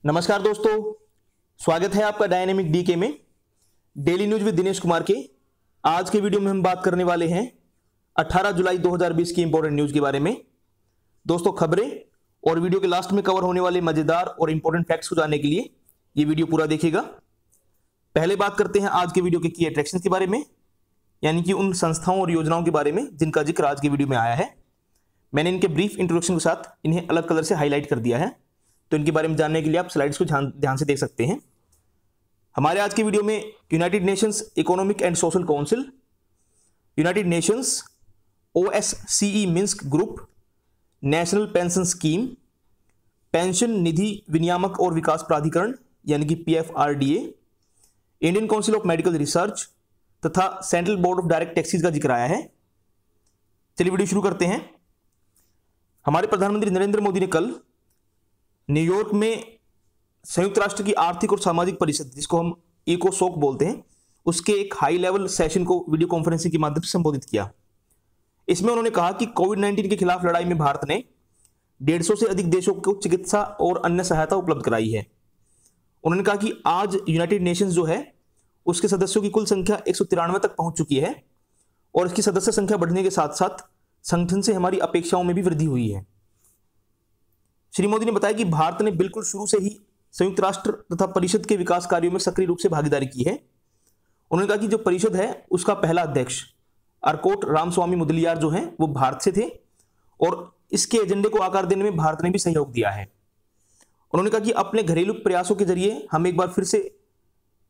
नमस्कार दोस्तों, स्वागत है आपका डायनेमिक डीके में daily news with Dinesh Kumar के। आज के वीडियो में हम बात करने वाले हैं 18 जुलाई 2020 की इंपॉर्टेंट न्यूज के बारे में। दोस्तों, खबरें और वीडियो के लास्ट में कवर होने वाले मजेदार और इंपॉर्टेंट फैक्ट्स को जानने के लिए ये वीडियो पूरा देखिएगा। पहले बात करते हैं आज के वीडियो के की अट्रैक्शन के बारे में, यानी कि उन संस्थाओं और योजनाओं के बारे में जिनका जिक्र आज के वीडियो में आया है। मैंने इनके ब्रीफ इंट्रोडक्शन के साथ इन्हें अलग कलर से हाईलाइट कर दिया है, तो इनके बारे में जानने के लिए आप स्लाइड्स को ध्यान से देख सकते हैं। हमारे आज की वीडियो में United Nations Economic and Social Council, United Nations OSCE Minsk Group, National Pension Scheme, pension निधि विनियामक और विकास प्राधिकरण यानी कि PFRDA, Indian Council of Medical Research तथा Central Board of Direct Taxes का जिक्र आया है। चलिए वीडियो शुरू करते हैं। हमारे प्रधानमंत्री नरेंद्र मोदी ने कल न्यूयॉर्क में संयुक्त राष्ट्र की आर्थिक और सामाजिक परिषद, जिसको हम इकोसोक बोलते हैं, उसके एक हाई लेवल सेशन को वीडियो कॉन्फ्रेंसिंग के माध्यम से संबोधित किया। इसमें उन्होंने कहा कि कोविड-19 के खिलाफ लड़ाई में भारत ने 150 से अधिक देशों को चिकित्सा और अन्य सहायता उपलब्ध कराई है। उन्होंने कहा कि आज यूनाइटेड नेशंस जो है उसके सदस्यों की कुल संख्या 193 तक पहुंच चुकी है और इसकी सदस्य संख्या बढ़ने के साथ साथ संगठन से हमारी अपेक्षाओं में भी वृद्धि हुई है। श्री मोदी ने बताया कि भारत ने बिल्कुल शुरू से ही संयुक्त राष्ट्र तथा परिषद के विकास कार्यों में सक्रिय रूप से भागीदारी की है। उन्होंने कहा कि जो परिषद है उसका पहला अध्यक्ष अर्कोट रामस्वामी मुदलियार जो हैं वो भारत से थे और इसके एजेंडे को आकार देने में भारत ने भी सहयोग दिया है। उन्होंने कहा कि अपने घरेलू प्रयासों के जरिए हम एक बार फिर से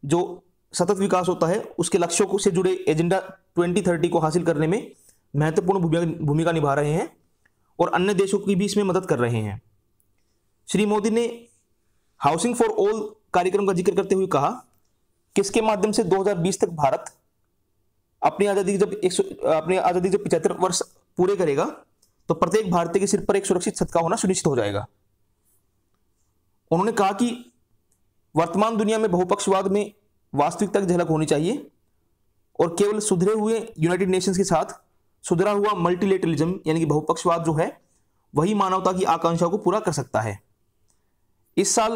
जो सतत विकास होता है उसके लक्ष्यों से जुड़े एजेंडा 2030 को हासिल करने में महत्वपूर्ण भूमिका निभा रहे हैं और अन्य देशों की भी इसमें मदद कर रहे हैं। श्री मोदी ने हाउसिंग फॉर ऑल कार्यक्रम का जिक्र करते हुए कहा कि इसके माध्यम से 2020 तक भारत अपनी आज़ादी जब 75 वर्ष पूरे करेगा तो प्रत्येक भारतीय के सिर पर एक सुरक्षित छत का होना सुनिश्चित हो जाएगा। उन्होंने कहा कि वर्तमान दुनिया में बहुपक्षवाद में वास्तविकता की झलक होनी चाहिए और केवल सुधरे हुए यूनाइटेड नेशंस के साथ सुधरा हुआ मल्टीलेटरलिज्म यानी कि बहुपक्षवाद जो है वही मानवता की आकांक्षाओं को पूरा कर सकता है। इस साल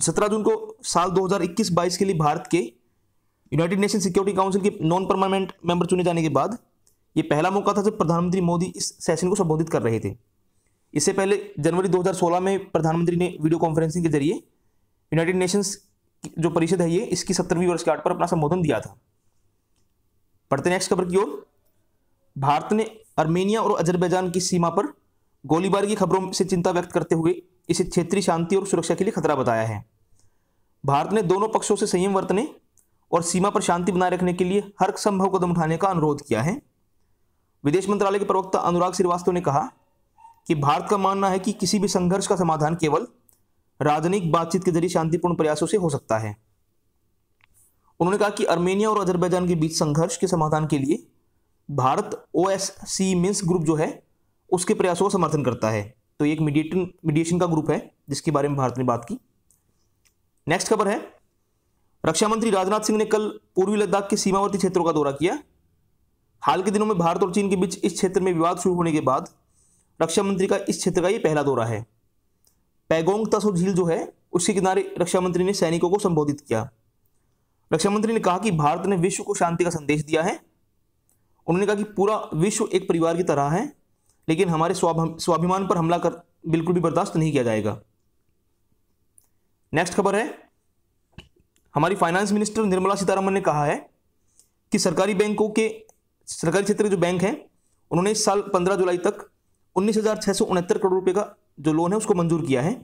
17 जून को साल 2021-22 के लिए भारत के यूनाइटेड नेशन सिक्योरिटी काउंसिल के नॉन परमानेंट मेंबर चुने जाने के बाद यह पहला मौका था जब प्रधानमंत्री मोदी इस सेशन को संबोधित कर रहे थे। इससे पहले जनवरी 2016 में प्रधानमंत्री ने वीडियो कॉन्फ्रेंसिंग के जरिए यूनाइटेड नेशंस जो परिषद है ये इसकी 70वीं वर्षगांठ पर अपना संबोधन दिया था। पढ़ते नेक्स्ट खबर की ओर। भारत ने आर्मेनिया और अजरबैजान की सीमा पर गोलीबारी की खबरों से चिंता व्यक्त करते हुए इसे क्षेत्रीय शांति और सुरक्षा के लिए खतरा बताया है। भारत ने दोनों पक्षों से संयम बरतने और सीमा पर शांति बनाए रखने के लिए हर संभव कदम उठाने का अनुरोध किया है। विदेश मंत्रालय के प्रवक्ता अनुराग श्रीवास्तव ने कहा कि भारत का मानना है कि किसी भी संघर्ष का समाधान केवल राजनयिक बातचीत के जरिए शांतिपूर्ण प्रयासों से हो सकता है। उन्होंने कहा कि आर्मेनिया और अजरबैजान के बीच संघर्ष के समाधान के लिए भारत OSCE मिन्स्क ग्रुप जो है उसके प्रयासों का समर्थन करता है। तो एक मीडिएशन का ग्रुप है जिसके बारे में भारत ने बात की। नेक्स्ट खबर है, रक्षा मंत्री राजनाथ सिंह ने कल पूर्वी लद्दाख के सीमावर्ती क्षेत्रों का दौरा किया। हाल के दिनों में भारत और चीन के बीच इस क्षेत्र में विवाद शुरू होने के बाद रक्षा मंत्री का इस क्षेत्र का ये पहला दौरा है। पैगोंग तसो झील जो है उसके किनारे रक्षा मंत्री ने सैनिकों को संबोधित किया। रक्षा मंत्री ने कहा कि भारत ने विश्व को शांति का संदेश दिया है। उन्होंने कहा कि पूरा विश्व एक परिवार की तरह है, लेकिन हमारे स्वाभिमान पर हमला कर बिल्कुल भी बर्दाश्त नहीं किया जाएगा। नेक्स्ट खबर है, हमारी फाइनेंस मिनिस्टर निर्मला सीतारमण ने कहा है कि सरकारी क्षेत्र के जो बैंक हैं उन्होंने इस साल 15 जुलाई तक 19,669 करोड़ रुपए का जो लोन है उसको मंजूर किया है।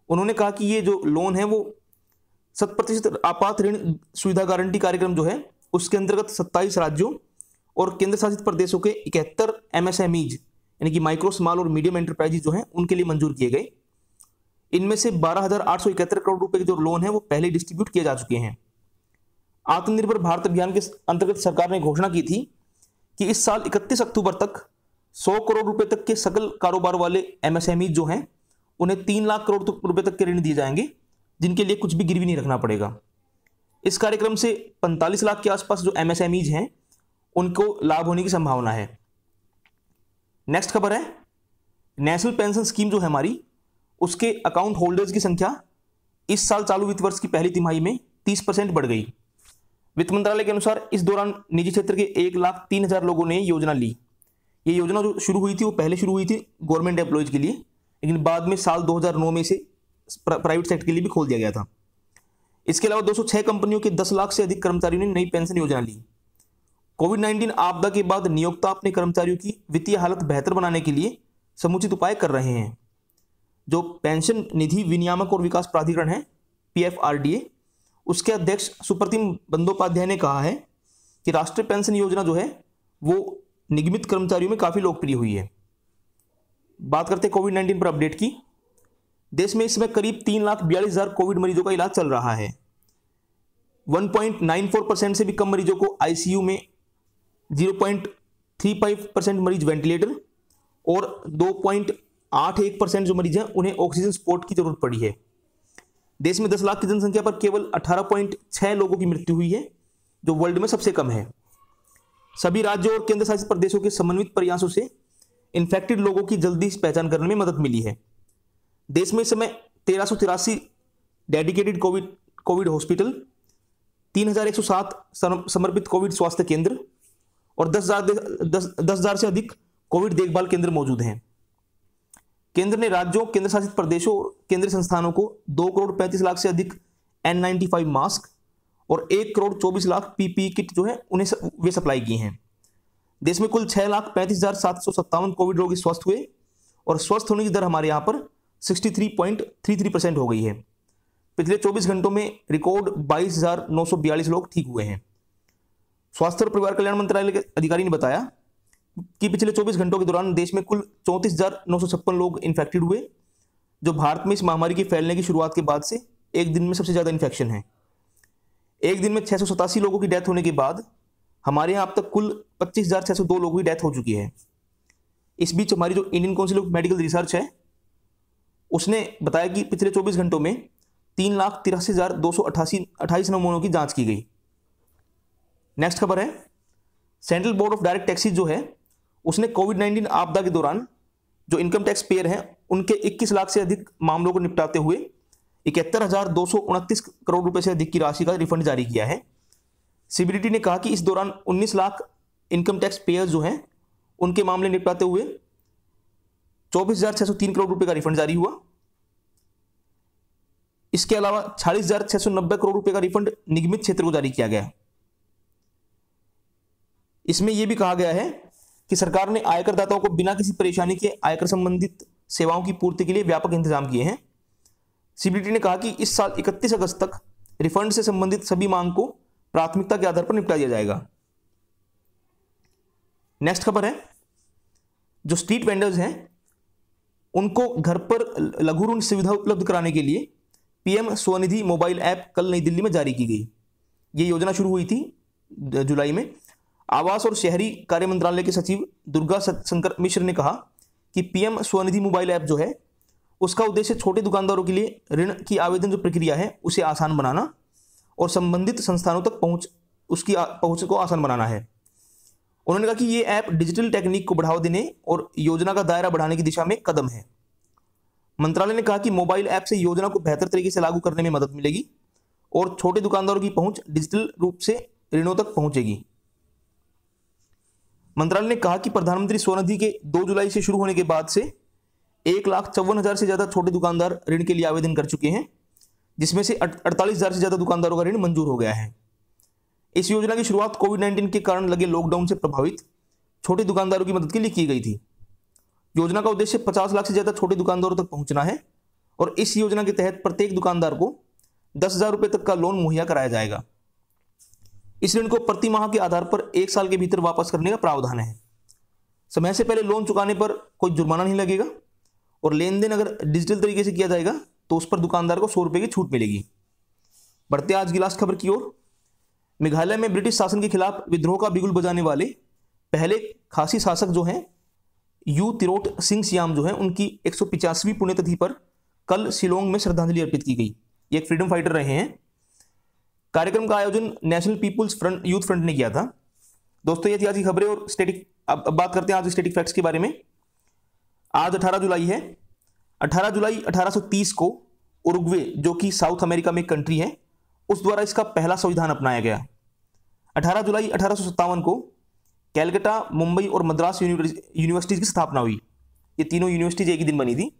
उन्होंने कहा कि ये जो लोन है वो 100% आपात ऋण सुविधा गारंटी कार्यक्रम जो है उसके अंतर्गत 27 राज्यों और केंद्र शासित प्रदेशों के 71 MSMEs यानी कि माइक्रो स्मॉल और मीडियम एंटरप्राइजेज जो हैं उनके लिए मंजूर किए गए। इनमें से 12,871 करोड़ रुपए के जो लोन है वो पहले डिस्ट्रीब्यूट किए जा चुके हैं। आत्मनिर्भर भारत अभियान के अंतर्गत सरकार ने घोषणा की थी कि इस साल 31 अक्टूबर तक 100 करोड़ रुपए तक के सकल कारोबार वाले MSMEs जो हैं उन्हें 3 लाख करोड़ रुपए तक के ऋण दिए जाएंगे, जिनके लिए कुछ भी गिरवी नहीं रखना पड़ेगा। इस कार्यक्रम से 45 लाख के आसपास जो MSMEs हैं उनको लाभ होने की संभावना है। नेक्स्ट खबर है, नेशनल पेंशन स्कीम जो है हमारी उसके अकाउंट होल्डर्स की संख्या इस साल चालू वित्त वर्ष की पहली तिमाही में 30% बढ़ गई। वित्त मंत्रालय के अनुसार इस दौरान निजी क्षेत्र के 1,03,000 लोगों ने योजना ली। ये योजना जो शुरू हुई थी वो पहले शुरू हुई थी गवर्नमेंट एम्प्लॉयज के लिए, लेकिन बाद में साल 2009 में इसे प्राइवेट सेक्टर के लिए भी खोल दिया गया था। इसके अलावा 206 कंपनियों के 10 लाख से अधिक कर्मचारियों ने नई पेंशन योजना ली। कोविड-19 आपदा के बाद नियोक्ता अपने कर्मचारियों की वित्तीय हालत बेहतर बनाने के लिए समुचित उपाय कर रहे हैं। जो पेंशन निधि विनियामक और विकास प्राधिकरण है PFRDA, उसके अध्यक्ष सुप्रतिम बंदोपाध्याय ने कहा है कि राष्ट्रीय पेंशन योजना जो है वो निगमित कर्मचारियों में काफी लोकप्रिय हुई है। बात करते हैं कोविड-19 पर अपडेट की। देश में इस समय करीब 3,42,000 कोविड मरीजों का इलाज चल रहा है। 1.94% से भी कम मरीजों को ICU में, 0.35% मरीज वेंटिलेटर और 2.81% जो मरीज हैं उन्हें ऑक्सीजन सपोर्ट की जरूरत पड़ी है। देश में 10 लाख की जनसंख्या पर केवल 18.6 लोगों की मृत्यु हुई है, जो वर्ल्ड में सबसे कम है। सभी राज्यों और केंद्र शासित प्रदेशों के समन्वित प्रयासों से इन्फेक्टेड लोगों की जल्दी पहचान करने में मदद मिली है। देश में इस समय 1383 डेडिकेटेड कोविड हॉस्पिटल, 3,107 समर्पित कोविड स्वास्थ्य केंद्र और 10,000 से अधिक कोविड देखभाल केंद्र मौजूद हैं। केंद्र ने राज्यों, केंद्र शासित प्रदेशों और केंद्रीय संस्थानों को 2,35,00,000 से अधिक N95 मास्क और 1,24,00,000 PPE किट जो है उन्हें वे सप्लाई की हैं। देश में कुल 6,35,757 कोविड रोगी स्वस्थ हुए और स्वस्थ होने की दर हमारे यहाँ पर 63.33% हो गई है। पिछले 24 घंटों में रिकॉर्ड 22,942 लोग ठीक हुए हैं। स्वास्थ्य और परिवार कल्याण मंत्रालय के अधिकारी ने बताया कि पिछले 24 घंटों के दौरान देश में कुल 34,956 लोग इन्फेक्टेड हुए, जो भारत में इस महामारी के फैलने की शुरुआत के बाद से एक दिन में सबसे ज्यादा इन्फेक्शन है। एक दिन में 687 लोगों की डेथ होने के बाद हमारे यहाँ अब तक कुल 25,602 लोगों की डेथ हो चुकी है। इस बीच हमारी जो Indian Council of Medical research है उसने बताया कि पिछले 24 घंटों में 3,83,228 नमूनों की जांच की गई। नेक्स्ट खबर है, central Board of Direct taxes जो है उसने कोविड-19 आपदा के दौरान जो इनकम टैक्स पेयर हैं उनके 21 लाख से अधिक मामलों को निपटाते हुए 71,229 करोड़ रुपए से अधिक की राशि का रिफंड जारी किया है। CBDT ने कहा कि इस दौरान 19 लाख इनकम टैक्स पेयर्स जो हैं उनके मामले निपटाते हुए 24,603 करोड़ रुपए का रिफंड जारी हुआ। इसके अलावा 46,690 करोड़ रुपए का रिफंड निगमित क्षेत्र को जारी किया गया। इसमें यह भी कहा गया है कि सरकार ने आयकर दाताओं को बिना किसी परेशानी के आयकर संबंधित सेवाओं की पूर्ति के लिए व्यापक इंतजाम किए हैं। CBDT ने कहा कि इस साल 31 अगस्त तक रिफंड से संबंधित सभी मांग को प्राथमिकता के आधार पर निपटा दिया जाएगा। नेक्स्ट खबर है, जो स्ट्रीट वेंडर्स हैं उनको घर पर लघु ऋण सुविधा उपलब्ध कराने के लिए PM स्वनिधि मोबाइल ऐप कल नई दिल्ली में जारी की गई। ये योजना शुरू हुई थी जुलाई में। आवास और शहरी कार्य मंत्रालय के सचिव दुर्गा शंकर मिश्र ने कहा कि PM स्वनिधि मोबाइल ऐप जो है उसका उद्देश्य छोटे दुकानदारों के लिए ऋण की आवेदन जो प्रक्रिया है उसे आसान बनाना और संबंधित संस्थानों तक पहुंच को आसान बनाना है। उन्होंने कहा कि ये ऐप डिजिटल टेक्निक को बढ़ावा देने और योजना का दायरा बढ़ाने की दिशा में कदम है। मंत्रालय ने कहा कि मोबाइल ऐप से योजना को बेहतर तरीके से लागू करने में मदद मिलेगी और छोटे दुकानदारों की पहुंच डिजिटल रूप से ऋणों तक पहुंचेगी। मंत्रालय ने कहा कि प्रधानमंत्री स्वनिधि के 2 जुलाई से शुरू होने के बाद से 1,54,000 से ज्यादा छोटे दुकानदार ऋण के लिए आवेदन कर चुके हैं, जिसमें से 48,000 से ज्यादा दुकानदारों का ऋण मंजूर हो गया है। इस योजना की शुरुआत कोविड-19 के कारण लगे लॉकडाउन से प्रभावित छोटे दुकानदारों की मदद के लिए की गई थी। योजना का उद्देश्य 50 लाख से ज्यादा छोटे दुकानदारों तक पहुंचना है और इस योजना के तहत प्रत्येक दुकानदार को 10,000 रुपए तक का लोन मुहैया कराया जाएगा। इस ऋण को प्रति माह के आधार पर 1 साल के भीतर वापस करने का प्रावधान है। समय से पहले लोन चुकाने पर कोई जुर्माना नहीं लगेगा और लेन देन अगर डिजिटल तरीके से किया जाएगा तो उस पर दुकानदार को 100 रुपए की छूट मिलेगी। बढ़ते आज की लास्ट खबर की ओर। मेघालय में ब्रिटिश शासन के खिलाफ विद्रोह का बिगुल बजाने वाले पहले खासी शासक जो हैं यू तिरोट सिंह सियाम जो है उनकी 150वीं पुण्यतिथि पर कल शिलोंग में श्रद्धांजलि अर्पित की गई। ये एक फ्रीडम फाइटर रहे हैं। कार्यक्रम का आयोजन national people's front youth front ने किया था। दोस्तों ये थी आज की खबरें और स्टैटिक। अब बात करते हैं आज स्टैटिक फैक्ट्स के बारे में। आज 18 जुलाई है। 18 जुलाई 1830 को उरुग्वे, जो कि साउथ अमेरिका में एक कंट्री है, उस द्वारा इसका पहला संविधान अपनाया गया। 18 जुलाई 1857 को कैलकाटा, मुंबई और मद्रास यूनिवर्सिटीज की स्थापना हुई। ये तीनों यूनिवर्सिटीज एक ही दिन बनी थी।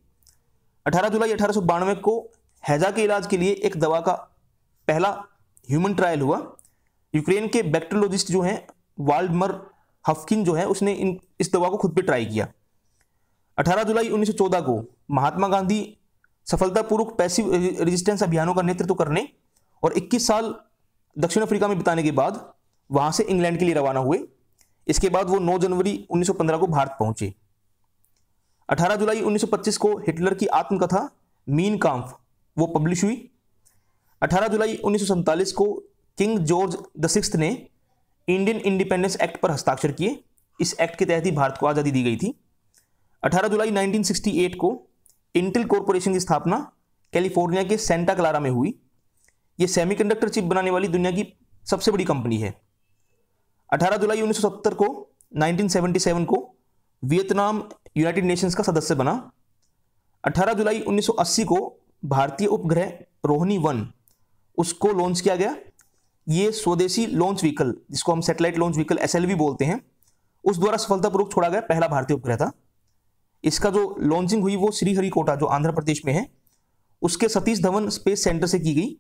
18 जुलाई 1892 को हैजा के इलाज के लिए एक दवा का पहला ह्यूमन ट्रायल हुआ। यूक्रेन के बैक्टीरियोलॉजिस्ट जो हैं वाल्डमर हफकिन जो है, उसने इस दवा को खुद पे ट्राई किया। 18 जुलाई 1914 को महात्मा गांधी सफलतापूर्वक पैसिव रेजिस्टेंस अभियानों का नेतृत्व करने और 21 साल दक्षिण अफ्रीका में बिताने के बाद वहां से इंग्लैंड के लिए रवाना हुए। इसके बाद वो 9 जनवरी 1915 को भारत पहुंचे। 18 जुलाई 1925 को हिटलर की आत्मकथा मीन काम्फ वो पब्लिश हुई। 18 जुलाई 1947 को किंग जॉर्ज VI ने इंडियन इंडिपेंडेंस एक्ट पर हस्ताक्षर किए। इस एक्ट के तहत ही भारत को आज़ादी दी गई थी। 18 जुलाई 1968 को इंटेल कॉरपोरेशन की स्थापना कैलिफोर्निया के सेंटा क्लारा में हुई। यह सेमीकंडक्टर चिप बनाने वाली दुनिया की सबसे बड़ी कंपनी है। 18 जुलाई 1977 को वियतनाम यूनाइटेड नेशंस का सदस्य बना। 18 जुलाई 1980 को भारतीय उपग्रह रोहिणी 1 उसको लॉन्च किया गया। ये स्वदेशी लॉन्च व्हीकल, जिसको हम सैटेलाइट लॉन्च व्हीकल SLV बोलते हैं, उस द्वारा सफलतापूर्वक छोड़ा गया पहला भारतीय उपग्रह था। इसका जो लॉन्चिंग हुई वो श्रीहरिकोटा, जो आंध्र प्रदेश में है, उसके सतीश धवन स्पेस सेंटर से की गई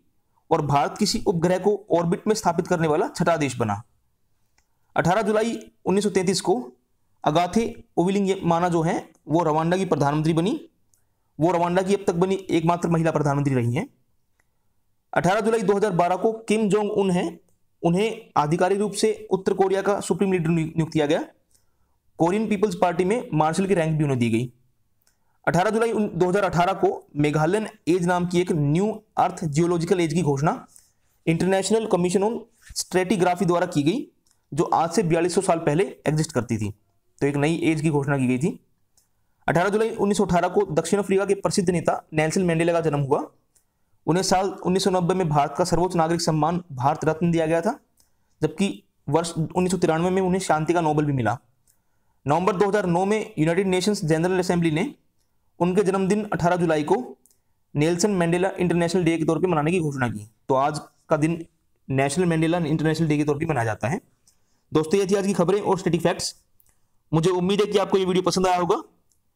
और भारत किसी उपग्रह को ऑर्बिट में स्थापित करने वाला छठा देश बना। 18 जुलाई 1933 को अगाथे उविलिंगमाना जो है वो रवांडा की प्रधानमंत्री बनी। वो रवांडा की अब तक बनी एकमात्र महिला प्रधानमंत्री रही हैं। 18 जुलाई 2012 को किम जोंग उन है, उन्हें आधिकारिक रूप से उत्तर कोरिया का सुप्रीम लीडर नियुक्त किया गया। कोरियन पीपल्स पार्टी में मार्शल की रैंक भी उन्हें दी गई। 18 जुलाई 2018 को मेघालयन एज नाम की एक न्यू अर्थ जियोलॉजिकल एज की घोषणा इंटरनेशनल कमीशन ऑन स्ट्रेटिग्राफी द्वारा की गई, जो आज से 4200 साल पहले एग्जिस्ट करती थी। तो एक नई एज की घोषणा की गई थी। 18 जुलाई 1918 को दक्षिण अफ्रीका के प्रसिद्ध नेता नेल्सन मंडेला का जन्म हुआ। उन्हें साल 1990 में भारत का सर्वोच्च नागरिक सम्मान भारत रत्न दिया गया था, जबकि वर्ष 1993 में उन्हें शांति का नोबेल भी मिला। नवंबर 2009 में यूनाइटेड नेशंस जनरल असेंबली ने उनके जन्मदिन 18 जुलाई को नेल्सन मंडेला इंटरनेशनल डे के तौर पे मनाने की घोषणा की। तो आज का दिन नेशनल मंडेला इंटरनेशनल डे के तौर पे मनाया जाता है। दोस्तों, ये थी आज की खबरें और स्टैटिक फैक्ट्स। मुझे उम्मीद है कि आपको ये वीडियो पसंद आया होगा।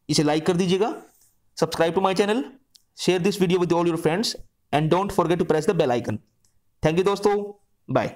इसे लाइक कर दीजिएगा, subscribe to my channel, share this video with all your friends and don't forget to press the bell icon. Thank you दोस्तों, बाय।